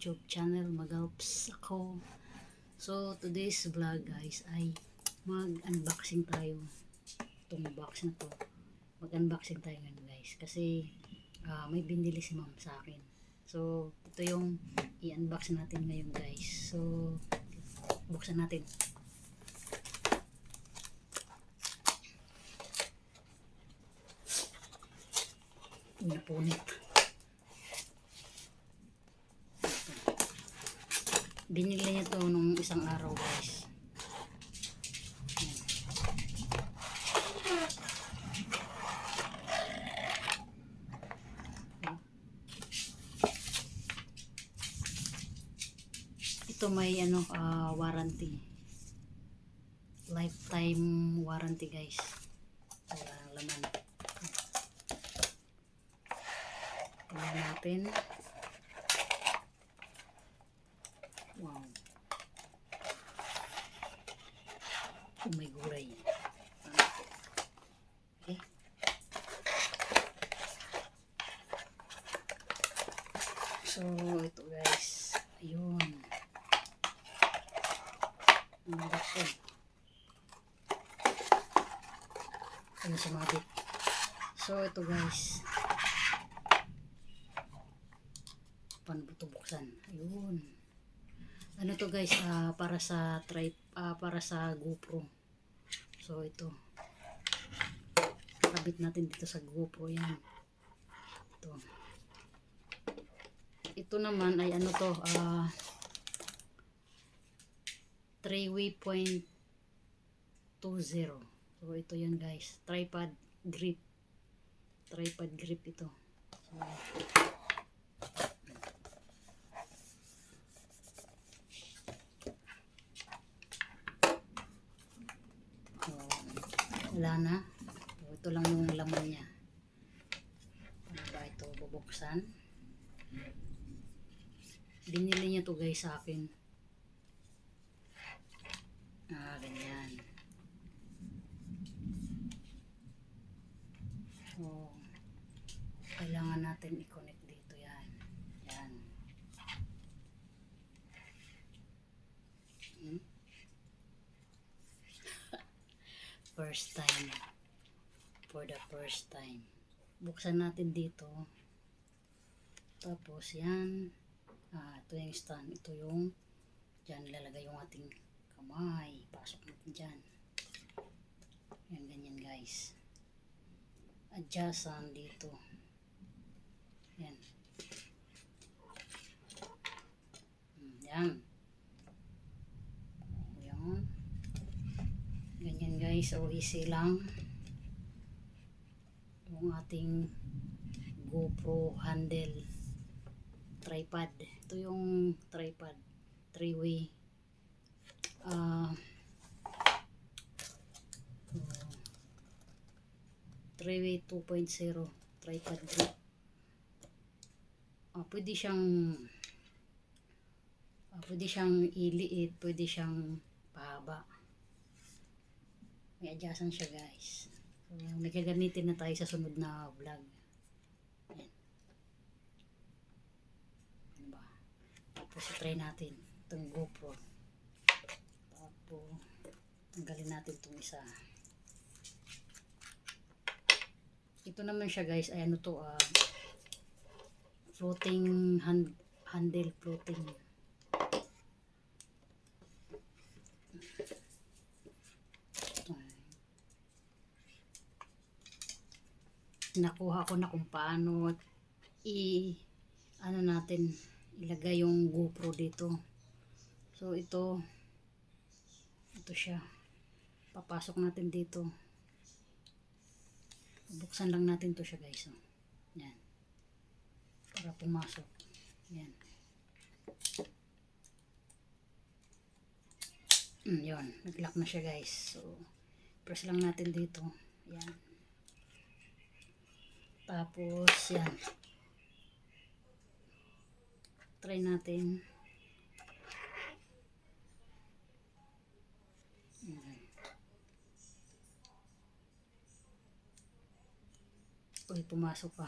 YouTube channel, Magalps ako. So today's vlog guys ay mag-unboxing tayo. Itong box na to, mag-unboxing tayo ngayon guys, kasi may binili si ma'am sa akin. So ito yung i-unbox natin ngayon guys. So buksan natin. Napunit. Binili niya to nung isang araw guys. Ito may warranty. Lifetime warranty guys. Wala laman. Tingnan natin. Wow. Oh, may gulay. Okay. So, ito guys. Ayun. Ang laki. Ayun sumabit. So, ito guys. Paano ito buksan? Ayun. Ano to guys, para sa para sa GoPro. So ito, kabit natin dito sa GoPro yan. Ito naman ay ano to, 3-way point 2.0. So ito yan guys, tripod grip ito. So wala na. Ito lang yung laman niya. Ano ba ito bubuksan? Binili niya to guys sa akin. Ganyan. So kailangan natin i-connect dito yan. Yan. First time. For the first time. Buksan natin dito. Tapos yan. Ito yung stand. Ito yung dyan lalagay yung ating kamay. Pasok natin dyan. Yan ganyan guys. Adjustan dito. Yan. Yan. Yan. Ganyan guys. So easy lang. Yung ating GoPro handle tripod. Ito yung tripod 3-way 3-way 2.0 tripod grip. Pwede siyang iliit, pwede siyang pahaba. May adjustan siya guys. So, may gagamitin na tayo sa sunod na vlog. Ayan. Ano ba? Tapos try natin itong GoPro. Tapos tanggalin natin itong isa. Ito naman siya guys, ay ano to, floating handle floating. Nakuha ko na kung paano natin ilagay yung GoPro dito. So ito siya, papasok natin dito, buksan lang natin to siya guys. Yan, para pumasok. Yan. Yun, nag-lock na siya guys. So press lang natin dito. Yan. Tapos yan, try natin. Uy, pumasok pa.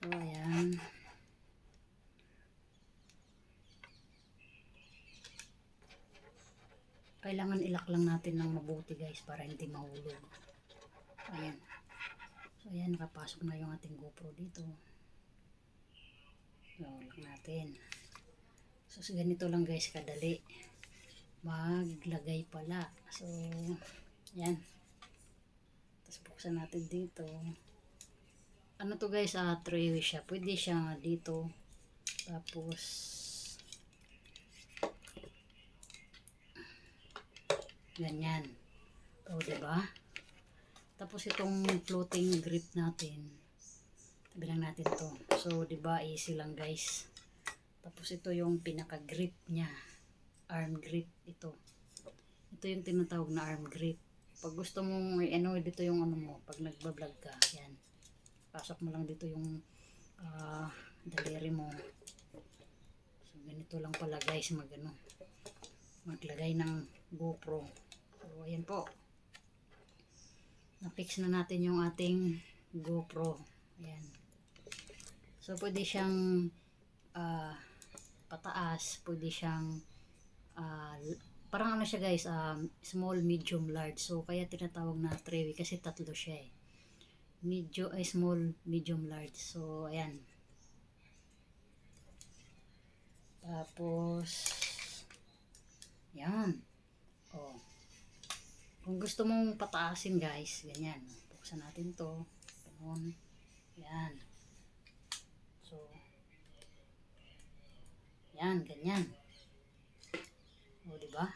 So ayan. kailangan ilak lang natin ng mabuti guys para hindi mahulog. Ayan. So ayan, nakapasok na yung ating GoPro dito. So lock natin. So ganito lang guys kadali maglagay pala. So ayan. Tapos buksan natin dito. Ano to guys, three-way siya. Pwede siya dito. Tapos ganyan. O diba? Tapos itong floating grip natin, tabi lang natin to. So diba easy lang guys. Tapos ito yung pinaka grip niya, arm grip ito. Ito yung tinatawag na arm grip. Pag gusto mong ano, dito yung ano mo, pag nagbablog ka, yan. Pasok mo lang dito yung daliri mo. So ganito lang pala guys maglagay ng GoPro. So ayan po. Na-fix na natin yung ating GoPro. Ayan. So pwede siyang pataas, pwede siyang parang ano siya guys, small, medium, large. So kaya tinatawag na three-way kasi tatlo siya eh. Small, medium, large. So ayan. Tapos yan. Oh. Kung gusto mong pataasin guys, ganyan. Buksan natin to. Ganun. Yan. So yan, ganyan. O, diba?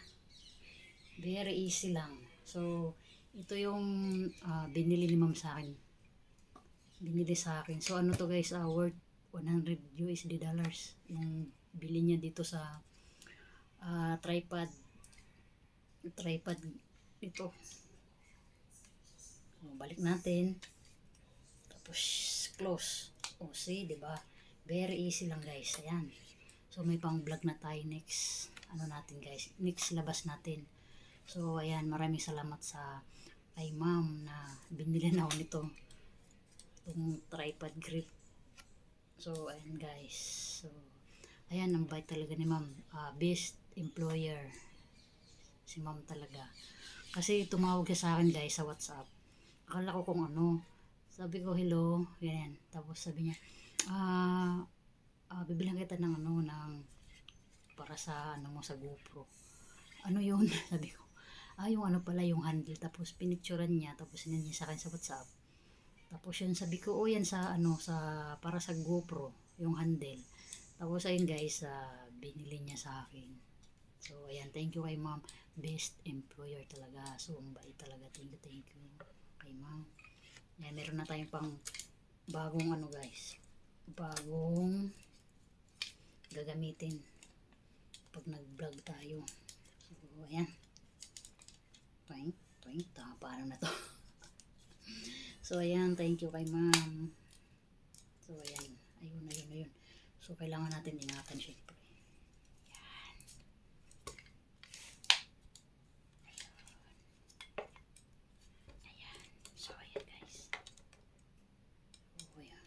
Very easy lang. So, ito yung binili ni ma'am sa akin. Binili sa akin. So, ano to guys, worth $100 dollars. Yung bili niya dito sa tripod ito. So, balik natin. Tapos, close. O, see, diba? Very easy lang guys. Ayan. So, may pang vlog na tayo next. Ano natin guys, next labas natin. So ayan, maraming salamat sa kay ma'am na binili na ako nito, itong tripod grip. So ayan guys, so ayan, ang bait talaga ni ma'am. Best employer si ma'am talaga, kasi tumawag siya sa akin guys sa WhatsApp. Akala ko kung ano, sabi ko hello, yan. Tapos sabi niya bibilang kita ng ano, ng para sa ano mo sa GoPro. Ano yun? Sabi ko, yung ano pala yung handle. Tapos pinicturean niya, tapos sinend niya sa akin sa WhatsApp. Tapos yun, sabi ko, yan sa ano, sa para sa GoPro, yung handle. Tapos ayun guys, binili niya sa akin. So ayan, thank you kay ma'am. Best employer talaga. So ang bait talaga. Thank you kay ma'am. Ayan, meron na tayong pang bagong ano guys, bagong gagamitin pag nag-vlog tayo. So ayan, parang na to. So ayan, thank you kay ma'am. So ayan, ayun. So kailangan natin ingatan syempre. Ayan. So ayan guys. So ayan.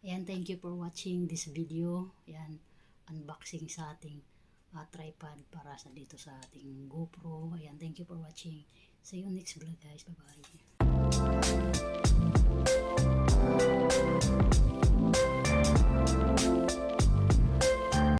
Ayan, thank you for watching this video. Ayan, unboxing sa ating tripod para sa dito sa ating GoPro. Ayan, thank you for watching. See you next vlog guys. Bye bye.